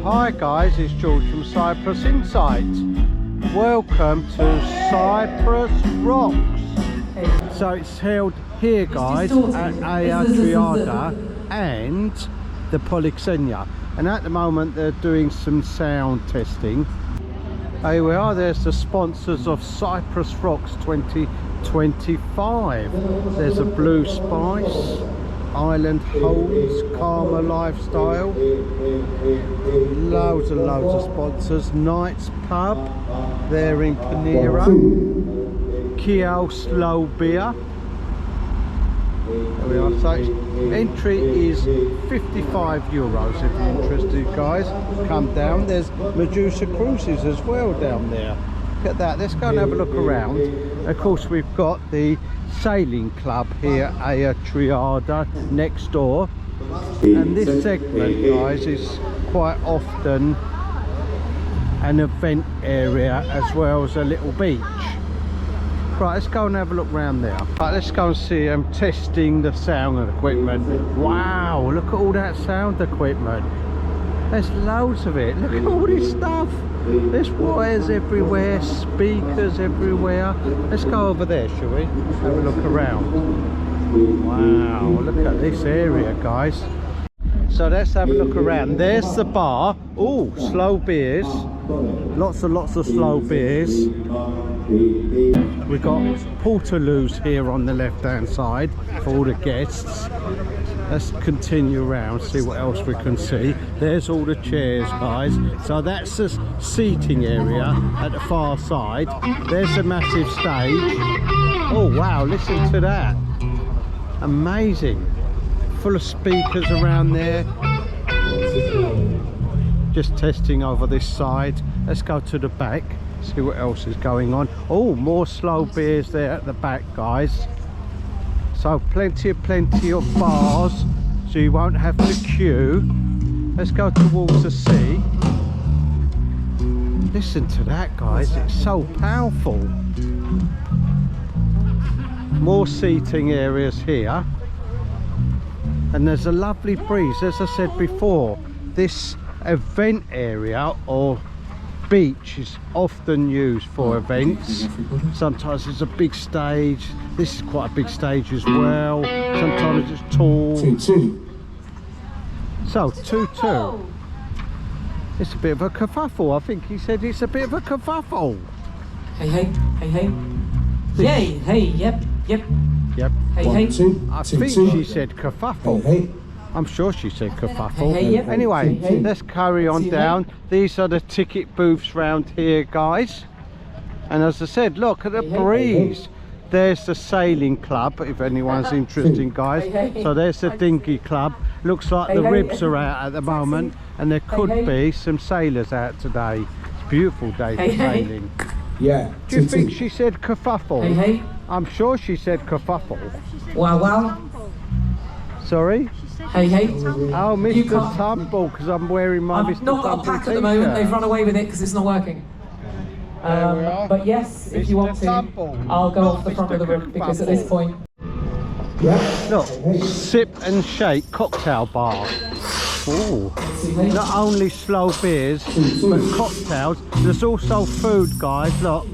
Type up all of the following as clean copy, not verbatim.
Hi guys, it's George from Cyprus Insight. Welcome to Cyprus Rocks. So it's held here guys at Agia Thelkla and the Polyxenia, and at the moment they're doing some sound testing. Here we are, there's the sponsors of Cyprus Rocks 2025. There's a Blue Spice, Island Holds, Karma Lifestyle, loads and loads of sponsors. Knights Pub, they're in Panera, Kiel Slow Beer. There we are. So entry is €55 if you're interested guys. Come down. There's Medusa Cruises as well down there. Look at that. Let's go and have a look around. Of course we've got the sailing club here, Agia Thelkla, next door, and this segment guys is quite often an event area as well as a little beach. Right, let's go and have a look around there. Right, let's go and see them testing the sound equipment. Wow, look at all that sound equipment. There's loads of it. Look at all this stuff. There's wires everywhere, speakers everywhere. Let's go over there, shall we? Have a look around. Wow, look at this area, guys. So let's have a look around. There's the bar. Oh, slow beers. Lots and lots of slow beers. We've got portaloos here on the left-hand side for all the guests. Let's continue around, see what else we can see. There's all the chairs guys. So that's the seating area at the far side. There's a massive stage. Oh wow, listen to that. Amazing. Full of speakers around there. Just testing over this side. Let's go to the back, see what else is going on. Oh, more slow beers there at the back guys. So plenty of bars, so you won't have to queue. Let's go towards the sea. Listen to that guys, it's so powerful. More seating areas here, and there's a lovely breeze. As I said before, this event area or beach is often used for events. Sometimes it's a big stage. This is quite a big stage as well. Sometimes it's tall. 2-2. So 2-2. It's a bit of a kerfuffle. I think he said it's a bit of a kerfuffle. Hey, hey, hey, hey. Yay, hey, yep. Yep. Hey, 1-2. I think she said kerfuffle. Hey. I'm sure she said kerfuffle. Hey, yep. Anyway, Hey. let's carry on down. These are the ticket booths round here, guys. And as I said, look at the breeze. There's the sailing club, if anyone's interested, guys. So there's the dinghy club. Looks like the ribs are out at the moment, and there could be some sailors out today. It's a beautiful day for sailing. Yeah. Do you think she said kerfuffle? Hey. I'm sure she said kerfuffle. Wow. Sorry? Hey. Oh, Mr. Tumble, because I'm wearing my I've Mr. not got a Tumble pack at the moment. t-shirt. They've run away with it because it's not working. There we are. But yes, if you Mr. want to, Tumble, I'll go not off the front of the Mr. room because at Kerfuffle. this point, Look, sip and shake cocktail bar. Ooh. Not only slow beers, but cocktails. There's also food, guys. Look.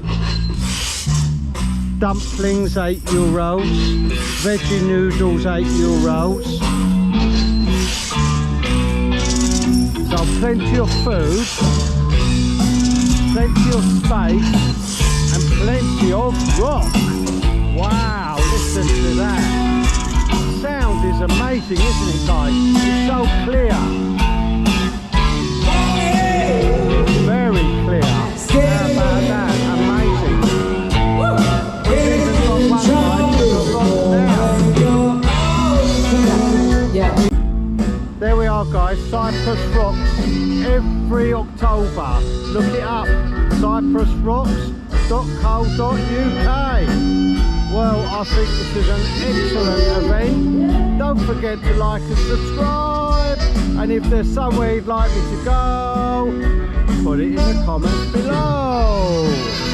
Dumplings, €8. Veggie noodles, €8. So plenty of food, plenty of space, and plenty of rock. Wow, listen to that. Sound is amazing, isn't it, guys? It's so clear. Very clear. How about that? Amazing. We've even got one side to the rock now. yeah. are guys, Cyprus Rocks, every October. Look it up, cyprusrocks.co.uk. Well, I think this is an excellent event. Don't forget to like and subscribe. And if there's somewhere you'd like me to go, put it in the comments below.